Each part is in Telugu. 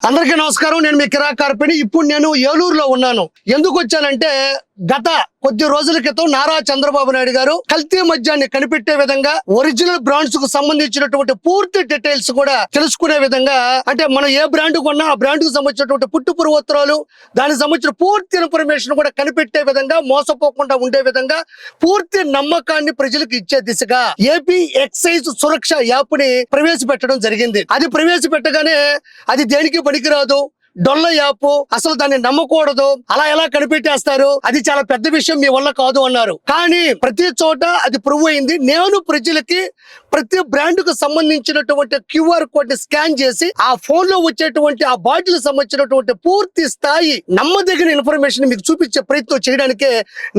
అందరికీ నమస్కారం. నేను మీ కిరా కార్పెని. ఇప్పుడు నేను ఏలూరులో ఉన్నాను. ఎందుకు వచ్చానంటే గత కొద్ది రోజుల క్రితం నారా చంద్రబాబు నాయుడు గారు కల్తీ మద్యాన్ని కనిపెట్టే విధంగా ఒరిజినల్ బ్రాండ్స్ కు సంబంధించినటువంటి పూర్తి డీటెయిల్స్ కూడా తెలుసుకునే విధంగా, అంటే మనం ఏ బ్రాండ్ కొన్నా ఆ బ్రాండ్ కు సంబంధించినటువంటి పుట్టు పూర్వోత్తరాలు, దానికి సంబంధించిన పూర్తి ఇన్ఫర్మేషన్ కూడా కనిపెట్టే విధంగా, మోసపోకుండా ఉండే విధంగా పూర్తి నమ్మకాన్ని ప్రజలకు ఇచ్చే దిశగా ఏపీ ఎక్సైజ్ సురక్ష యాప్ ని ప్రవేశపెట్టడం జరిగింది. అది ప్రవేశపెట్టగానే అది దేనికి పనికిరాదు, డొల్ల యాప్, అసలు దాన్ని నమ్మకూడదు, అలా ఎలా కనిపెట్టేస్తారు, అది చాలా పెద్ద విషయం, మీ వల్ల కాదు అన్నారు. కానీ ప్రతి చోట అది ప్రూవ్ అయింది. నేను ప్రజలకి ప్రతి బ్రాండ్ కు సంబంధించినటువంటి క్యూఆర్ కోడ్ ని స్కాన్ చేసి ఆ ఫోన్ లో వచ్చేటువంటి ఆ బాటిల్ సంబంధించినటువంటి పూర్తి స్థాయి నమ్మదగిన ఇన్ఫర్మేషన్ మీకు చూపించే ప్రయత్నం చేయడానికే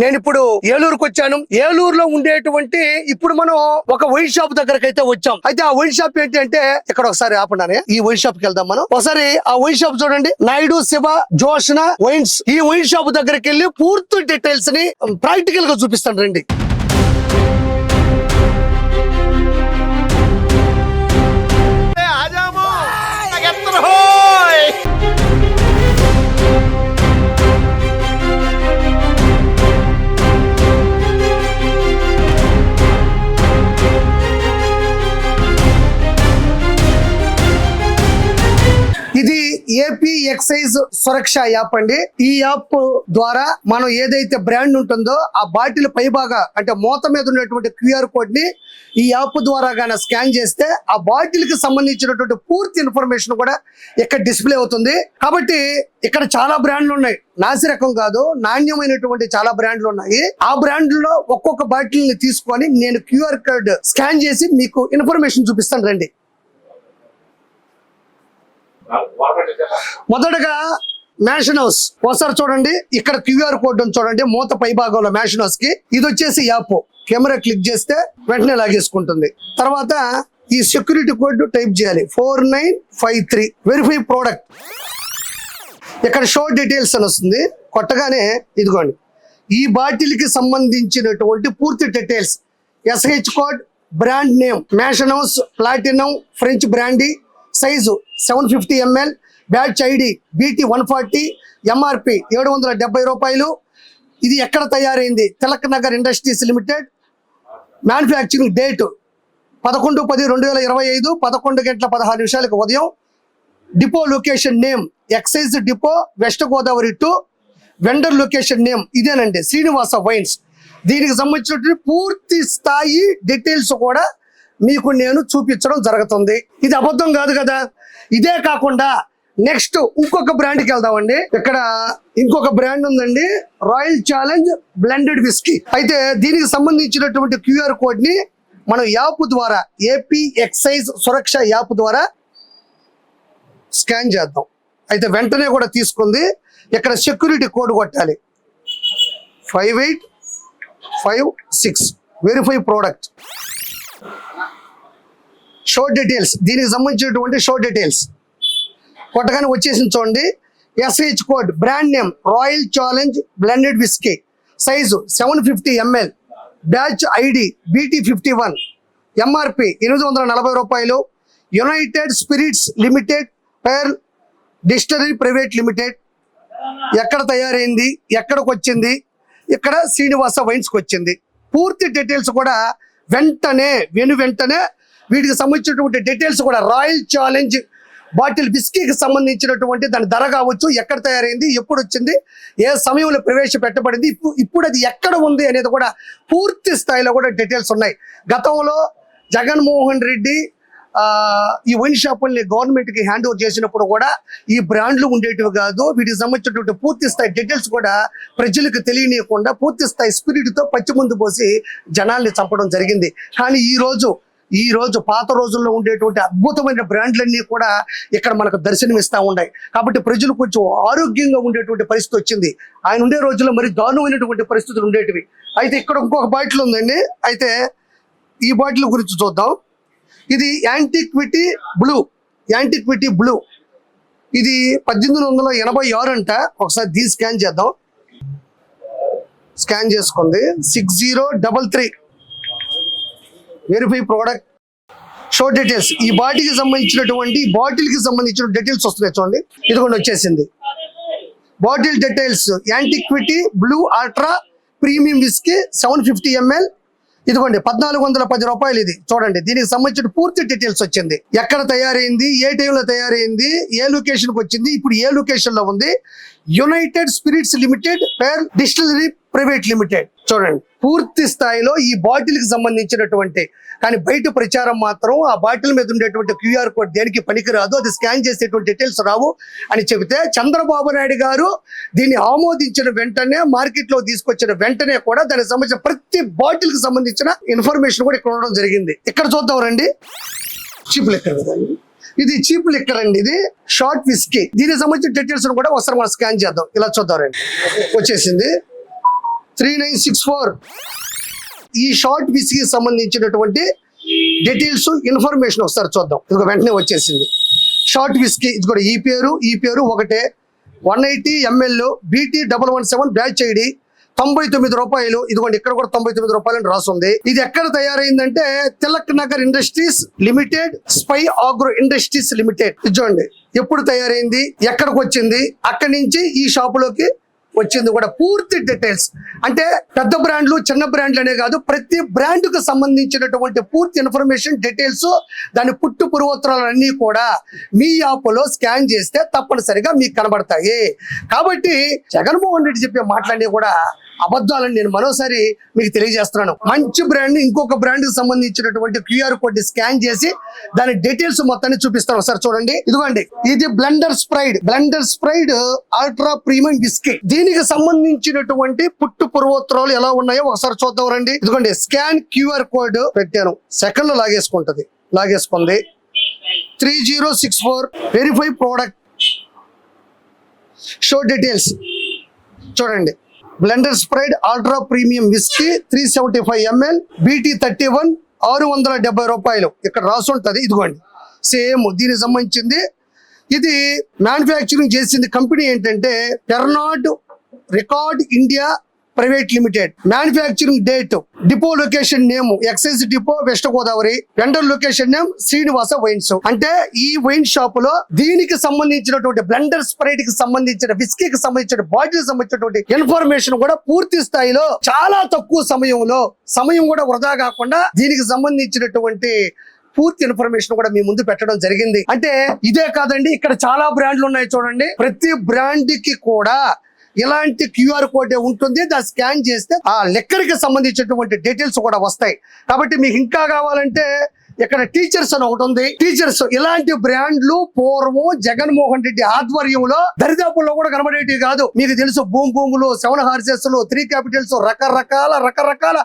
నేను ఇప్పుడు ఏలూరుకు వచ్చాను. ఏలూరులో ఉండేటువంటి ఇప్పుడు మనం ఒక వైన్ షాప్ దగ్గరకు అయితే వచ్చాం. అయితే ఆ వైన్ షాప్ ఏంటి అంటే, ఇక్కడ ఒకసారి ఆపండి, ఈ వైన్ షాప్ కి వెళ్దాం మనం. ఒకసారి ఆ వైన్ షాప్ చూడండి, నాయుడు శివ జోష్న వైన్స్. ఈ వైన్ షాప్ దగ్గరికి వెళ్ళి పూర్తి డీటెయిల్స్ ని ప్రాక్టికల్ గా చూపిస్తాను రండి. ఇది ఏపీ ఎక్సైజ్ సురక్ష యాప్ అండి. ఈ యాప్ ద్వారా మనం ఏదైతే బ్రాండ్ ఉంటుందో ఆ బాటిల్ పైబాగా, అంటే మూత మీద ఉన్నటువంటి క్యూఆర్ కోడ్ ని ఈ యాప్ ద్వారా గాన స్కాన్ చేస్తే ఆ బాటిల్ కి సంబంధించినటువంటి పూర్తి ఇన్ఫర్మేషన్ కూడా ఇక్కడ డిస్ప్లే అవుతుంది. కాబట్టి ఇక్కడ చాలా బ్రాండ్లు ఉన్నాయి, నాసిరకం కాదు, నాణ్యమైనటువంటి చాలా బ్రాండ్లు ఉన్నాయి. ఆ బ్రాండ్లో ఒక్కొక్క బాటిల్ ని తీసుకొని నేను క్యూఆర్ కోడ్ స్కాన్ చేసి మీకు ఇన్ఫర్మేషన్ చూపిస్తాను రండి. మొదటగా మ్యాషన్ హౌస్ ఒకసారి చూడండి, ఇక్కడ క్యూఆర్ కోడ్ చూడండి, మూత పై భాగంలో మ్యాషన్ హౌస్ కి. ఇది వచ్చేసి యాప్, కెమెరా క్లిక్ చేస్తే వెంటనే లాగేసుకుంటుంది. తర్వాత ఈ సెక్యూరిటీ కోడ్ టైప్ చేయాలి, 4953 వెరిఫై ప్రోడక్ట్. ఇక్కడ షో డీటెయిల్స్ అని వస్తుంది, కొట్టగానే ఇదిగోండి ఈ బాటిల్ కి సంబంధించినటువంటి పూర్తి details, SH code, brand name, mansion house platinum French brandy, size 750 ml, batch ID BT 140, MRP 770 రూపాయలు. ఇది ఎక్కడ తయారైంది, Tilak Nagar industries limited. Manufacturing date 11/10/2025 11:16 ఉదయం. Depot location name excise depot west Godavari 2. Vendor location name ఇదేనండి, శ్రీనివాస వైన్స్. దీనికి సంబంధించినటువంటి పూర్తి స్థాయి డీటెయిల్స్ కూడా మీకు నేను చూపించడం జరుగుతుంది. ఇది అబద్ధం కాదు కదా. ఇదే కాకుండా నెక్స్ట్ ఇంకొక బ్రాండ్కి వెళ్దామండి. ఇక్కడ ఇంకొక బ్రాండ్ ఉందండి, రాయల్ ఛాలెంజ్ బ్లెండెడ్ విస్కీ. అయితే దీనికి సంబంధించినటువంటి క్యూఆర్ కోడ్ ని మనం యాప్ ద్వారా, ఏపీ ఎక్సైజ్ సురక్ష యాప్ ద్వారా స్కాన్ చేద్దాం. అయితే వెంటనే కూడా తీసుకుంది. ఇక్కడ సెక్యూరిటీ కోడ్ కొట్టాలి, 5856 వెరిఫై ప్రోడక్ట్. షో డీటెయిల్స్, దీనికి సంబంధించినటువంటి షో డీటెయిల్స్ కొట్టగానే వచ్చేసింది చూడండి. SH code, brand name royal challenge blended whisky, size 750 ml, batch ID BT 51, MRP 840 రూపాయలు. యునైటెడ్ స్పిరిట్స్ లిమిటెడ్, పేర్ డిస్టిలరీ ప్రైవేట్ లిమిటెడ్. ఎక్కడ తయారైంది, ఎక్కడికి వచ్చింది, ఇక్కడ శ్రీనివాస వైన్స్కి వచ్చింది. పూర్తి డీటెయిల్స్ కూడా వెంటనే వీటికి సంబంధించినటువంటి డీటెయిల్స్ కూడా, రాయల్ ఛాలెంజ్ బాటిల్ విస్కీకి సంబంధించినటువంటి దాని ధర కావచ్చు, ఎక్కడ తయారైంది, ఎప్పుడు వచ్చింది, ఏ సమయంలో ప్రవేశపెట్టబడింది, ఇప్పుడు అది ఎక్కడ ఉంది అనేది కూడా పూర్తి స్థాయిలో కూడా డీటెయిల్స్ ఉన్నాయి. గతంలో జగన్మోహన్ రెడ్డి ఈ వైన్ షాపుల్ని గవర్నమెంట్కి హ్యాండ్ ఓవర్ చేసినప్పుడు కూడా ఈ బ్రాండ్లు ఉండేటివి కాదు. వీటికి సంబంధించినటువంటి పూర్తి స్థాయి డీటెయిల్స్ కూడా ప్రజలకు తెలియనియకుండా పూర్తి స్థాయి స్పిరిట్తో పచ్చి ముందు పోసి జనాల్ని చంపడం జరిగింది. కానీ ఈ రోజు పాత రోజుల్లో ఉండేటువంటి అద్భుతమైన బ్రాండ్లన్నీ కూడా ఇక్కడ మనకు దర్శనమిస్తూ ఉన్నాయి. కాబట్టి ప్రజలు కొంచెం ఆరోగ్యంగా ఉండేటువంటి పరిస్థితి వచ్చింది. ఆయన ఉండే రోజుల్లో మరి దారుణమైనటువంటి పరిస్థితులు ఉండేటివి. అయితే ఇక్కడ ఇంకొక బాటిల్ ఉందండి. అయితే ఈ బాటిల్ గురించి చూద్దాం. ఇది యాంటిక్విటీ బ్లూ. ఇది 1886 అంట. ఒకసారి దీన్ని స్కాన్ చేద్దాం. స్కాన్ చేసుకుంది 6033 వెరిఫై ప్రోడక్ట్. షో డీటెయిల్స్ ఈ బాటిల్కి సంబంధించినటువంటి బాటిల్కి సంబంధించిన డీటెయిల్స్ వస్తున్నాయి చూడండి. ఇది కూడా వచ్చేసింది. Bottle details antiquity blue ultra premium whisky 750 ml. ఇదిగోండి 1410 రూపాయలు. ఇది చూడండి, దీనికి సంబంధించిన పూర్తి డీటెయిల్స్ వచ్చింది. ఎక్కడ తయారైంది, ఏ టైంలో తయారైంది, ఏ లొకేషన్కి వచ్చింది, ఇప్పుడు ఏ లొకేషన్ లో ఉంది. యునైటెడ్ స్పిరిట్స్ లిమిటెడ్ పేర్ డిస్టిలరీ ప్రైవేట్ లిమిటెడ్. చూడండి పూర్తి స్థాయిలో ఈ బాటిల్ కి సంబంధించినటువంటి, కానీ బయట ప్రచారం మాత్రం ఆ బాటిల్ మీద ఉండేటువంటి క్యూఆర్ కోడ్ దేనికి పనికిరాదు, అది స్కాన్ చేసేటువంటి డీటెయిల్స్ రావు అని చెబితే చంద్రబాబు నాయుడు గారు దీన్ని ఆమోదించిన వెంటనే మార్కెట్ లో తీసుకొచ్చిన వెంటనే కూడా దానికి సంబంధించిన ప్రతి బాటిల్ కి సంబంధించిన ఇన్ఫర్మేషన్ కూడా ఇక్కడ ఉండడం జరిగింది. ఇక్కడ చూద్దాం రండి. చీప్ లిక్కర్ కదండి ఇది, చీప్ లిక్కర్ అండి ఇది, షార్ట్ విస్కీ. దీనికి సంబంధించిన డీటెయిల్స్ కూడా ఒకసారి మనం స్కాన్ చేద్దాం. ఇలా చూద్దాం రండి, వచ్చేసింది 3964. ఈ షార్ట్ విస్కీకి సంబంధించినటువంటి డీటెయిల్స్ ఇన్ఫర్మేషన్ ఒకసారి చూద్దాం. ఇది వెంటనే వచ్చేసింది. షార్ట్ విస్కీ ఇది కూడా ఈ పేరు ఒకటే. 180 ml BT 117 బ్యాచ్ ఐడి 99 రూపాయలు. ఇదిగోండి ఇక్కడ కూడా 99 రూపాయలు అని రాస్తుంది. ఇది ఎక్కడ తయారైందంటే Tilak Nagar industries limited, Spy Agro industries limited. చూడండి ఎప్పుడు తయారైంది, ఎక్కడికి వచ్చింది, అక్కడి నుంచి ఈ షాపులోకి వచ్చింది కూడా పూర్తి డీటెయిల్స్. అంటే పెద్ద బ్రాండ్లు చిన్న బ్రాండ్లు అనే కాదు, ప్రతి బ్రాండ్ కు సంబంధించినటువంటి పూర్తి ఇన్ఫర్మేషన్ డీటెయిల్స్, దాని పుట్టు పూర్వోత్తరాలన్నీ కూడా మీ యాప్లో స్కాన్ చేస్తే తప్పనిసరిగా మీకు కనబడతాయి. కాబట్టి జగన్మోహన్ రెడ్డి చెప్పే మాటలన్నీ కూడా అబద్ధాలని నేను మరోసారి మీకు తెలియజేస్తున్నాను. మంచి బ్రాండ్ ఇంకొక బ్రాండ్ కి సంబంధించినటువంటి క్యూఆర్ కోడ్ స్కాన్ చేసి దాని డీటెయిల్స్ మొత్తాన్ని చూపిస్తాను. ఒకసారి చూడండి. ఇదిగోండి ఇది blenders pride ultra premium whisky. దీనికి సంబంధించినటువంటి పుట్టు పూర్వోత్తరాలు ఎలా ఉన్నాయో ఒకసారి చూద్దాం రండి. ఇదిగోండి స్కాన్ క్యూఆర్ కోడ్ పెట్టాను, సెకండ్ లో లాగేసుకుంది 3064 వెరిఫై ప్రోడక్ట్ షో డీటెయిల్స్. చూడండి blender pride ultra premium whisky 375 ml BT 31 670 రూపాయలు ఇక్కడ రాసి ఉంటది. ఇదిగోండి సేమ్ దీనికి సంబంధించింది. ఇది మ్యానుఫ్యాక్చరింగ్ చేసింది కంపెనీ ఏంటంటే Pernod Ricard India private limited. Manufacturing date, depot location name excise depot west Godavari, vendor location name Srinivasa wines. అంటే ఈ వైన్ షాప్ లో దీనికి సంబంధించినటువంటి బ్లెండర్ స్ప్రైట్ కి సంబంధించిన విస్కీకి సంబంధించిన బాటిల్ సంబంధించినటువంటి ఇన్ఫర్మేషన్ కూడా పూర్తి స్థాయిలో చాలా తక్కువ సమయం కూడా వృధా కాకుండా దీనికి సంబంధించినటువంటి పూర్తి ఇన్ఫర్మేషన్ కూడా మీ ముందు పెట్టడం జరిగింది. అంటే ఇదే కాదండి, ఇక్కడ చాలా బ్రాండ్లు ఉన్నాయి చూడండి. ప్రతి బ్రాండ్ కి కూడా ఇలాంటి క్యూఆర్ కోడ్ ఉంటుంది. దాన్ని స్కాన్ చేస్తే ఆ లెక్కరికి సంబంధించినటువంటి డీటెయిల్స్ కూడా వస్తాయి. కాబట్టి మీకు ఇంకా కావాలంటే ఇక్కడ టీచర్స్ అని ఒకటి ఉంది. టీచర్స్ ఇలాంటి బ్రాండ్లు పూర్వం జగన్మోహన్ రెడ్డి ఆధ్వర్యంలో దరిదాపుల్లో కూడా కనబడేటివి కాదు. మీకు తెలుసు భూములు 7 హార్సెస్ 3 క్యాపిటల్స్ రకరకాల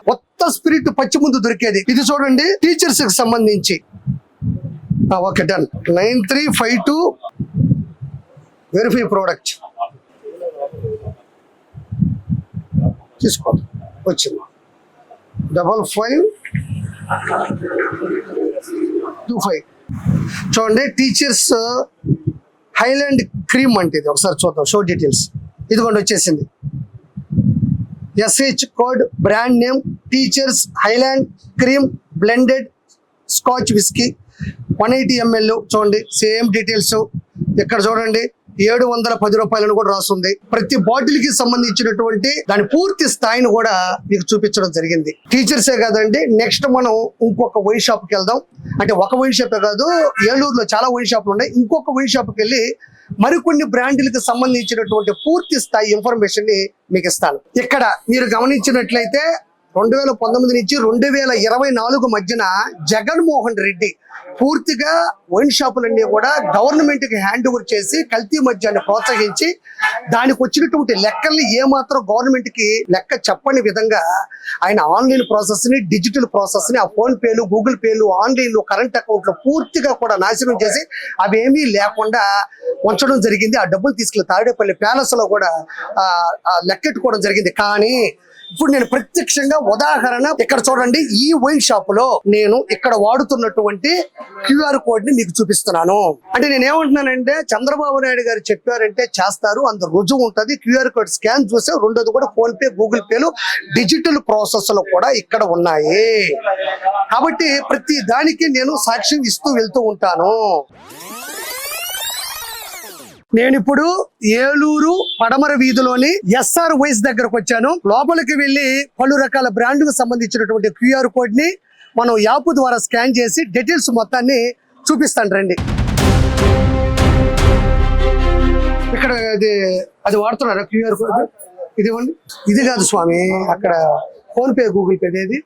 కొత్త స్పిరిట్ పచ్చి ముందు దొరికేది. ఇది చూడండి టీచర్స్ కి సంబంధించి. Okay done. 9352 వెరిఫై ప్రోడక్ట్ తీసుకోండి. వచ్చింది 5525. చూడండి టీచర్స్ హైలాండ్ క్రీమ్ అంటే ఇది. ఒకసారి చూద్దాం షో డీటెయిల్స్. ఇదిగోండి వచ్చేసింది. SH code, brand name teachers Highland cream blended Scotch whisky 180 ml. చూడండి సేమ్ డీటెయిల్స్. ఇక్కడ చూడండి 710 రూపాయలను కూడా రాస్తుంది. ప్రతి బాటిల్ కి సంబంధించినటువంటి దాని పూర్తి స్థాయిని కూడా మీకు చూపించడం జరిగింది. టీచర్సే కాదండి, నెక్స్ట్ మనం ఇంకొక వైన్ షాప్ కి వెళ్దాం. అంటే ఒక వైన్ షాపే కాదు, ఏలూరులో చాలా వైన్ షాపులు ఉన్నాయి. ఇంకొక వైన్ షాప్కి వెళ్ళి మరికొన్ని బ్రాండ్లకు సంబంధించినటువంటి పూర్తి స్థాయి ఇన్ఫర్మేషన్ ని మీకు ఇస్తాను. ఇక్కడ మీరు గమనించినట్లయితే 2019 నుంచి 2024 మధ్యన జగన్మోహన్ రెడ్డి పూర్తిగా వైన్ షాపులన్నీ కూడా గవర్నమెంట్ కి హ్యాండ్ ఓవర్ చేసి కల్తీ మద్యాన్ని ప్రోత్సహించి దానికి వచ్చినటువంటి లెక్కల్ని ఏమాత్రం గవర్నమెంట్ కి లెక్క చెప్పని విధంగా ఆయన ఆన్లైన్ ప్రాసెస్ ని, డిజిటల్ ప్రాసెస్ ని, ఆ ఫోన్ పేలు, గూగుల్ పేలు, ఆన్లైన్ లో కరెంట్ అకౌంట్లు పూర్తిగా కూడా నాశనం చేసి అవేమీ లేకుండా ఉంచడం జరిగింది. ఆ డబ్బులు తీసుకెళ్లి తాడేపల్లి ప్యాలెస్ లో కూడా లెక్కెట్టుకోవడం జరిగింది. కానీ ఇప్పుడు నేను ప్రత్యక్షంగా ఉదాహరణ ఇక్కడ చూడండి, ఈ వైన్ షాప్ లో నేను ఇక్కడ వాడుతున్నటువంటి క్యూఆర్ కోడ్ ని మీకు చూపిస్తున్నాను. అంటే నేను ఏమంటున్నానంటే, చంద్రబాబు నాయుడు గారు చెప్పారంటే చేస్తారు, అంత రుజువు ఉంటది. క్యూఆర్ కోడ్ స్కాన్ చూసే, రెండోది కూడా ఫోన్ పే, గూగుల్ పేలు డిజిటల్ ప్రాసెస్ లో కూడా ఇక్కడ ఉన్నాయి. కాబట్టి ప్రతి దానికి నేను సాక్ష్యం ఇస్తూ వెళ్తూ ఉంటాను. నేను ఇప్పుడు ఏలూరు పడమర వీధిలోని ఎస్ఆర్ వైస్ దగ్గరకు వచ్చాను. లోపలికి వెళ్లి పలు రకాల బ్రాండ్కు సంబంధించినటువంటి క్యూఆర్ కోడ్ ని మనం యాప్ ద్వారా స్కాన్ చేసి డీటెయిల్స్ మొత్తాన్ని చూపిస్తాను రండి. ఇక్కడ అది వాడుతున్నారా క్యూఆర్ కోడ్? ఇది ఇవ్వండి. ఇది కాదు స్వామి, అక్కడ ఫోన్ పే, గూగుల్ పే ఏది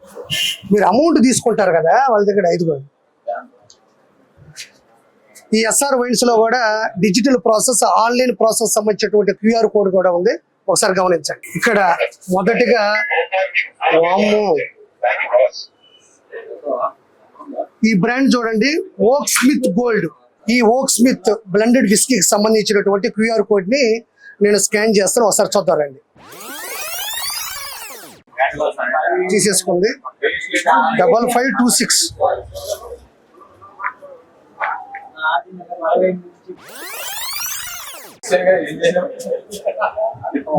మీరు అమౌంట్ తీసుకుంటారు కదా వాళ్ళ దగ్గర. ఐదుగోండి. ఈ ఎస్ఆర్ వైన్స్ లో కూడా డిజిటల్ ప్రాసెస్, ఆన్లైన్ ప్రాసెస్ సంబంధించినటువంటి క్యూఆర్ కోడ్ కూడా ఉంది. ఒకసారి గమనించండి. ఇక్కడ మొదటిగా ఈ బ్రాండ్ చూడండి, ఓక్ స్మిత్ గోల్డ్. ఈ ఓక్ స్మిత్ బ్లెండెడ్ విస్కీకి సంబంధించినటువంటి క్యూఆర్ కోడ్ ని నేను స్కాన్ చేస్తాను. ఒకసారి చూద్దారండి. తీసేసుకుంది 5526.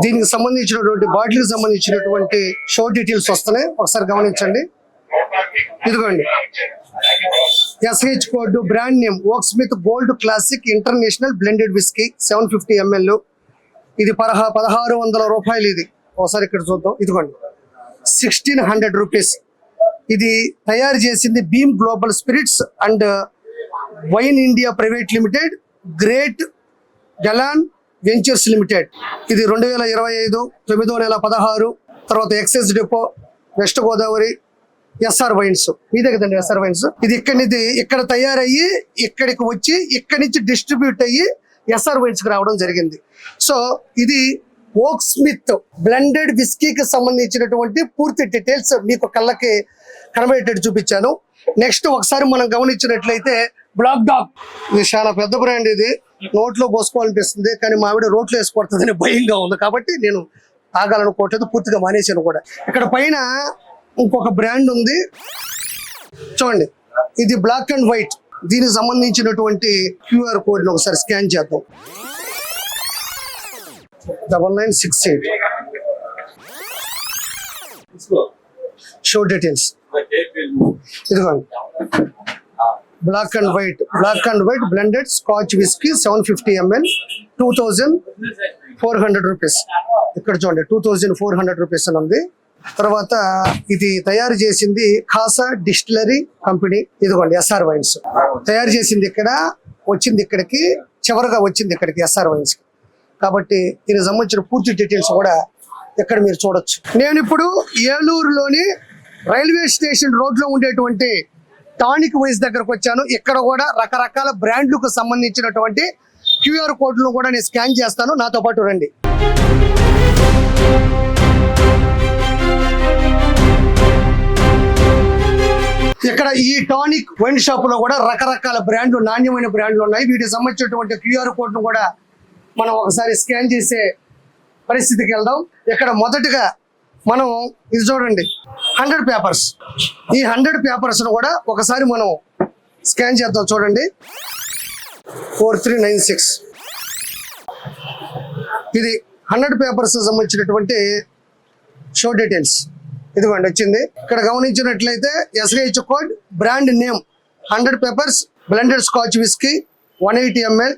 దీనికి సంబంధించినటువంటి బాటిల్కి సంబంధించినటువంటి షో డీటెయిల్స్ వస్తున్నాయి. ఒకసారి గమనించండి. ఇదిగోండి, ఎస్హెచ్ కోడ్, బ్రాండ్ నేమ్ ఓక్ Smith gold classic international blended whisky 750 ml. ఇది 1600 రూపాయలు. ఇది ఒకసారి ఇక్కడ చూద్దాం. ఇదిగోండి, 1600 రూపీస్. ఇది తయారు చేసింది Beam Global spirits and wine India private limited, Great Galleon ventures limited. ఇది 2025 9వ నెల 16. తర్వాత excise depot, west Godavari, SR wines. మీదే కదండి ఎస్ఆర్ వైన్స్. ఇది ఇక్కడ తయారయ్యి ఇక్కడికి వచ్చి ఇక్కడి నుంచి డిస్ట్రిబ్యూట్ అయ్యి ఎస్ఆర్ వైన్స్ కి రావడం జరిగింది. సో ఇది ఓక్ స్మిత్ బ్లెండెడ్ విస్కీకి సంబంధించినటువంటి పూర్తి డీటెయిల్స్ మీకు కళ్ళకి కనబడేటట్టు చూపించాను. నెక్స్ట్ ఒకసారి మనం గమనించినట్లయితే బ్లాక్ డాగ్. ఇది చాలా పెద్ద బ్రాండ్. ఇది నోట్లో పోసుకోవాలనిపిస్తుంది, కానీ మా ఆవిడ రోట్లో వేసుకొడుతుందని భయంగా ఉంది. కాబట్టి నేను తాగాలనుకోవట్లేదు, పూర్తిగా మానేశాను కూడా. ఇక్కడ పైన ఇంకొక బ్రాండ్ ఉంది చూడండి, ఇది బ్లాక్ అండ్ వైట్. దీనికి సంబంధించినటువంటి క్యూఆర్ కోడ్ ని ఒకసారి స్కాన్ చేద్దాం. 9968 షో డీటెయిల్స్. ఇదిగోండి, black and white blended Scotch whisky 750 ml 2400 rupees. ఇక్కడ చూడండి 2400 రూపీస్ అని ఉంది. తర్వాత ఇది తయారు చేసింది ఖాసా డిస్టిలరీ కంపెనీ. ఇదిగోండి ఎస్ఆర్ వైన్స్ తయారు చేసింది ఇక్కడ, వచ్చింది ఇక్కడికి, చివరిగా వచ్చింది ఇక్కడికి ఎస్ఆర్ వైన్స్. కాబట్టి దీనికి సంబంధించిన పూర్తి డీటెయిల్స్ కూడా ఇక్కడ మీరు చూడొచ్చు. నేను ఇప్పుడు ఏలూరులోని రైల్వే స్టేషన్ రోడ్లో ఉండేటువంటి టానిక్ వైస్ దగ్గరకు వచ్చాను. ఇక్కడ కూడా రకరకాల బ్రాండ్లకు సంబంధించినటువంటి క్యూఆర్ కోడ్లను కూడా నేను స్కాన్ చేస్తాను. నాతో పాటు రండి. ఇక్కడ ఈ టానిక్ వైన్ షాప్ లో కూడా రకరకాల బ్రాండ్లు, నాణ్యమైన బ్రాండ్లు ఉన్నాయి. వీటికి సంబంధించినటువంటి క్యూఆర్ కోడ్ ను కూడా మనం ఒకసారి స్కాన్ చేసే పరిస్థితికి వెళ్దాం. ఇక్కడ మొదటగా మనం ఇది చూడండి, 100 పేపర్స్. ఈ 100 పేపర్స్ ను కూడా ఒకసారి మనం స్కాన్ చేద్దాం. చూడండి 4396. ఇది 100 పేపర్స్ సంబంధించినటువంటి షో డీటెయిల్స్. ఇదిగోండి వచ్చింది. ఇక్కడ గమనించినట్లయితే SH code, brand name 100 Pipers blended Scotch whisky 180 ml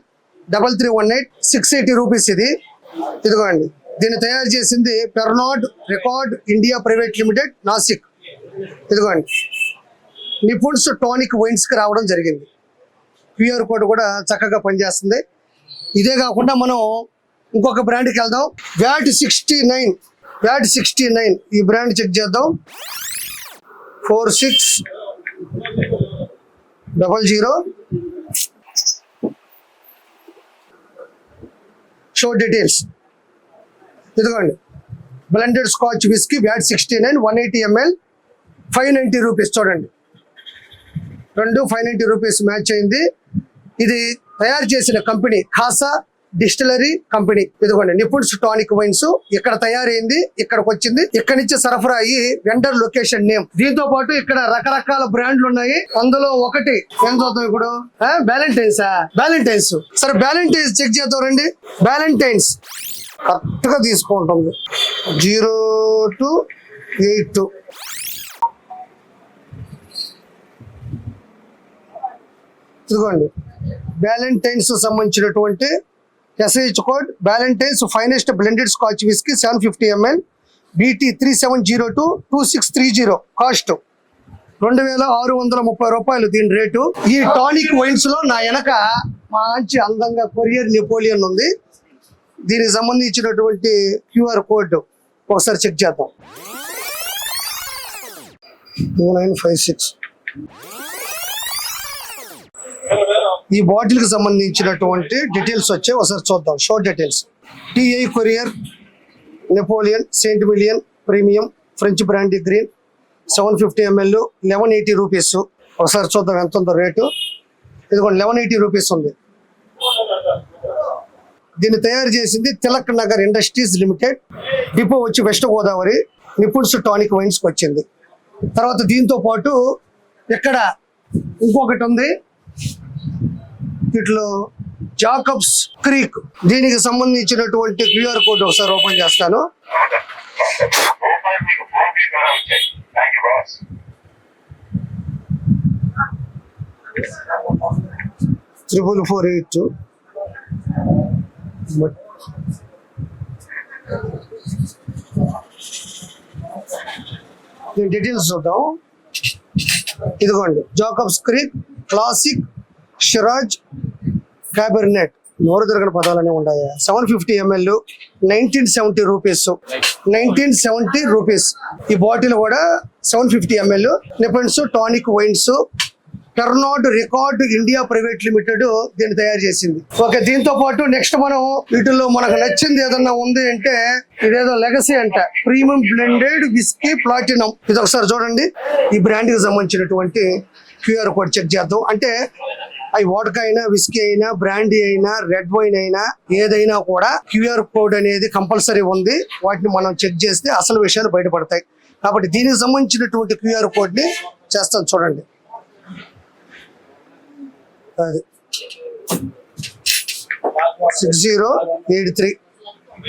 3318 680 rupees. ఇది ఇదిగోండి, దీన్ని తయారు చేసింది Pernod Ricard India private limited, Nashik. ఇదిగోండి, నిపుణ్స్ టానిక్ వైన్స్ కి రావడం జరిగింది. క్యూఆర్ కోడ్ కూడా చక్కగా పనిచేస్తుంది. ఇదే కాకుండా మనం ఇంకొక బ్రాండ్కి వెళ్దాం. వ్యాట్ 69 ఈ బ్రాండ్ చెక్ చేద్దాం. 4600 షో డీటెయిల్స్. ఇదిగోండి, blended Scotch whisky VAT 69 180 ml 590 rupees. చూడండి, 590 రూపీస్ మ్యాచ్ అయింది. ఇది తయారు చేసిన కంపెనీ ఖాసా డిస్టిలరీ కంపెనీ. ఇదిగోండి నిపుణ్స్ టానిక్ వైన్స్ ఇక్కడ తయారైంది, ఇక్కడికి వచ్చింది, ఇక్కడ నుంచి సరఫరా అయ్యి వెండర్ లొకేషన్ నేమ్. దీంతో పాటు ఇక్కడ రకరకాల బ్రాండ్లు ఉన్నాయి. అందులో ఒకటి ఏం చూద్దాం ఇప్పుడు, బ్యాలెంటైన్స్. సరే బ్యాలెంటైన్స్ చెక్ చేద్దాం రండి. బ్యాలెంటైన్స్ కరెక్ట్ గా తీసుకుంటుంది 0 to 8. ఇదిగోండి బ్యాలెంటైన్స్ సంబంధించినటువంటి SH కోడ్. Ballantine's finest blended Scotch whisky 750 ml BT 3702 2630 cost 2630 రూపాయలు దీని రేటు. ఈ టానిక్ వైన్స్ లో నా వెనక మంచి అందంగా కొరియర్ నెపోలియన్ ఉంది. దీనికి సంబంధించినటువంటి QR కోడ్ ఒకసారి చెక్ చేద్దాం. 2956. ఈ బాటిల్ కి సంబంధించినటువంటి డీటెయిల్స్ వచ్చాయి, ఒకసారి చూద్దాం. Show details. TA courier Napoleon Saint million premium French brandy green 750 ml 1180 rupees. ఒకసారి చూద్దాం ఎంత ఉందో రేటు. ఇదిగోండి 1180 రూపీస్ ఉంది. దీన్ని తయారు చేసింది Tilak Nagar industries limited. Depot వచ్చి వెస్ట్ గోదావరి. నిపుణ్స్ టానిక్ వైన్స్ కి వచ్చింది. తర్వాత దీంతో పాటు ఇక్కడ ఇంకొకటి ఉంది, వీటిలో జాకబ్స్ క్రీక్. దీనికి సంబంధించినటువంటి QR కోడ్ ఒకసారి ఓపెన్ చేస్తాను. 4448. దీని డీటెయిల్స్ చూద్దాం. ఇదిగోండి Jacob's Creek classic Shiraz Cabernet. నోరు తిరగని పదాలనే ఉన్నాయి. 750 ml 1970 రూపీస్. 1970 రూపీస్. ఈ బాటిల్ కూడా 750 ml నిపుణ్స్ tonic wines. Pernod Ricard India private limited దీన్ని తయారు చేసింది. ఓకే, దీంతో పాటు నెక్స్ట్ మనం వీటిల్లో మనకు నచ్చింది ఏదన్నా ఉంది అంటే ఇదేదో లెగసీ అంట, ప్రీమియం బ్లెండెడ్ విస్కీ ప్లాటినం. ఇది ఒకసారి చూడండి. ఈ బ్రాండ్ కి సంబంధించినటువంటి QR కోడ్ చెక్ చేద్దాం. అంటే అవి వోడ్కా అయినా, విస్కీ అయినా, బ్రాండీ అయినా, రెడ్ వైన్ అయినా ఏదైనా కూడా QR కోడ్ అనేది కంపల్సరీ ఉంది. వాటిని మనం చెక్ చేస్తే అసలు విషయాలు బయటపడతాయి. కాబట్టి దీనికి సంబంధించినటువంటి QR కోడ్ ని చేస్తాం చూడండి. అది 6083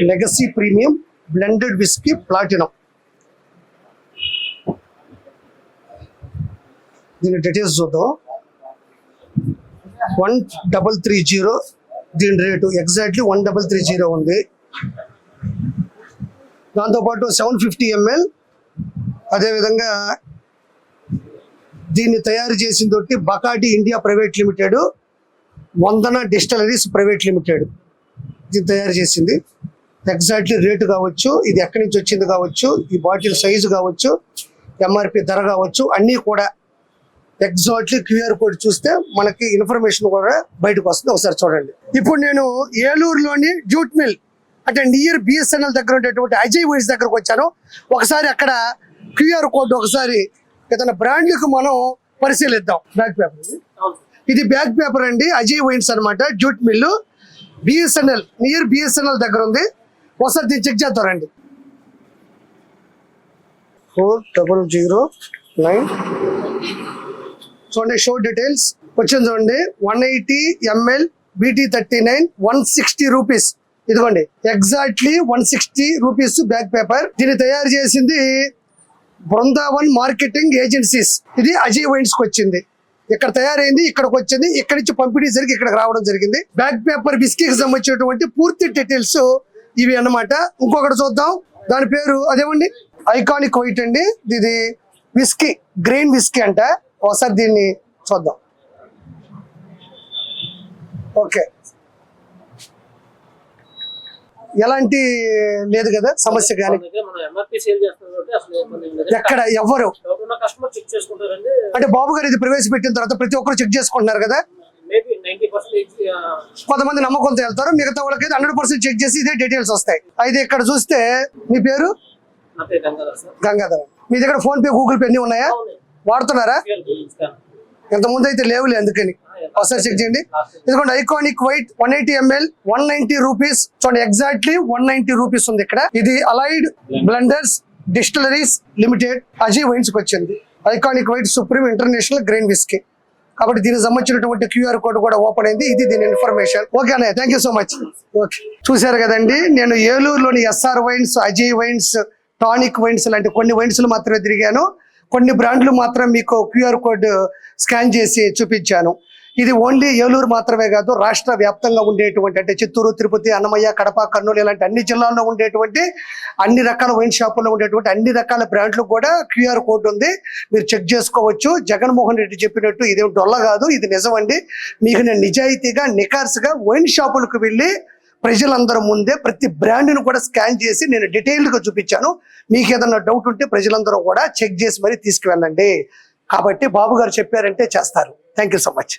legacy premium blended whisky platinum. దీని డీటెయిల్స్ చూద్దాం. 1330 దీని రేటు ఎగ్జాక్ట్లీ 1330 ఉంది. దాంతోపాటు 750 ml. అదేవిధంగా దీన్ని తయారు చేసిన తోటి బకాటి ఇండియా ప్రైవేట్ లిమిటెడ్, వందన డిస్టిలరీస్ ప్రైవేట్ లిమిటెడ్ దీన్ని తయారు చేసింది. ఎగ్జాక్ట్లీ రేటు కావచ్చు, ఇది ఎక్కడి నుంచి వచ్చింది కావచ్చు, ఈ బాటిల్ సైజు కావచ్చు, MRP ధర కావచ్చు, అన్నీ కూడా ఎగ్జాక్ట్లీ QR కోడ్ చూస్తే మనకి ఇన్ఫర్మేషన్ కూడా బయటకు వస్తుంది. ఒకసారి చూడండి. ఇప్పుడు నేను ఏలూరులోని జూట్ మిల్ అంటే నియర్ BSNL దగ్గర ఉండేటువంటి అజయ్ వైన్స్ దగ్గరకు వచ్చాను. ఒకసారి అక్కడ QR కోడ్ ఒకసారి ఏదైనా బ్రాండ్లకు మనం పరిశీలిద్దాం. బ్యాక్ పేపర్ ఇది బ్యాక్ పేపర్ అండి. అజయ్ వైన్స్ అనమాట, jute mill, BSNL near BSNL దగ్గర ఉంది. ఒకసారి దీన్ని చెక్ చేద్దారండి. 4009 చూడండి. షో డీటెయిల్స్ వచ్చింది చూడండి. 180 ml BT 39 160 రూపీస్. ఇదిగోండి ఎగ్జాక్ట్లీ 160 రూపీస్ బ్యాక్ పేపర్. దీన్ని తయారు చేసింది బృందావన్ మార్కెటింగ్ ఏజెన్సీస్. ఇది అజయ్ వైన్స్ కి వచ్చింది. ఇక్కడ తయారైంది, ఇక్కడికి వచ్చింది, ఇక్కడి నుంచి పంపిణీ జరిగి ఇక్కడికి రావడం జరిగింది. బ్యాక్ పేపర్ విస్కీకి సంబంధించినటువంటి పూర్తి డీటెయిల్స్ ఇవి అన్నమాట. ఇంకొకటి చూద్దాం. దాని పేరు అదేమండి ఐకానిక్ వైట్ అండి. ఇది విస్కీ గ్రీన్ విస్కీ అంట. ఒకసారి దీన్ని చూద్దాం. ఓకే, ఎలాంటి లేదు కదా సమస్య కానీ ఎక్కడ ఎవరు అంటే బాబు గారు ఇది ప్రవేశపెట్టిన తర్వాత ప్రతి ఒక్కరు చెక్ చేసుకుంటున్నారు కదా. కొంతమంది నమ్మకంతో వెళ్తారు, మిగతా వాళ్ళకి 100% చెక్ చేసి ఇదే డీటెయిల్స్ వస్తాయి. అయితే ఇక్కడ చూస్తే మీ పేరు గంగాధర్. మీ దగ్గర ఫోన్ పే, గూగుల్ పే అన్ని ఉన్నాయా? వాడుతున్నారా? ఇంతకుముందు అయితే లేవులే, అందుకని ఒకసారి చెక్ చేయండి. ఇదిగోండి ఐకానిక్ వైట్ 180 ml 190 రూపీస్. చూడండి ఎగ్జాక్ట్లీ 190 రూపీస్ ఉంది ఇక్కడ. ఇది allied blenders distilleries limited Ajay wines కి వచ్చింది. Iconic white supreme international grain whisky. కాబట్టి దీనికి సంబంధించినటువంటి QR కోడ్ కూడా ఓపెన్ అయింది. ఇది దీని ఇన్ఫర్మేషన్. ఓకే అన్నయ్య, thank you so much. Okay, చూశారు కదండి, నేను ఏలూరులోని SR wines, Ajay wines, tonic wines లాంటి కొన్ని వైన్స్లు మాత్రమే తిరిగాను. కొన్ని బ్రాండ్లు మాత్రం మీకు QR కోడ్ స్కాన్ చేసి చూపించాను. ఇది ఓన్లీ ఏలూరు మాత్రమే కాదు, రాష్ట్ర వ్యాప్తంగా ఉండేటువంటి అంటే చిత్తూరు, తిరుపతి, అన్నమయ్య, కడప, కర్నూలు ఇలాంటి అన్ని జిల్లాల్లో ఉండేటువంటి అన్ని రకాల వైన్ షాపుల్లో ఉండేటువంటి అన్ని రకాల బ్రాండ్లు కూడా QR కోడ్ ఉంది. మీరు చెక్ చేసుకోవచ్చు. జగన్మోహన్ రెడ్డి చెప్పినట్టు ఇదేం డొల్ల కాదు, ఇది నిజం అండి. మీకు నేను నిజాయితీగా నికార్సుగా వైన్ షాపులకు వెళ్ళి ప్రజలందరూ ముందే ప్రతి బ్రాండ్ను కూడా స్కాన్ చేసి నేను డీటెయిల్డ్గా చూపించాను. మీకు ఏదన్నా డౌట్ ఉంటే ప్రజలందరూ కూడా చెక్ చేసి మరీ తీసుకువెళ్ళండి. కాబట్టి బాబు గారు చెప్పారంటే చేస్తారు. Thank you so much.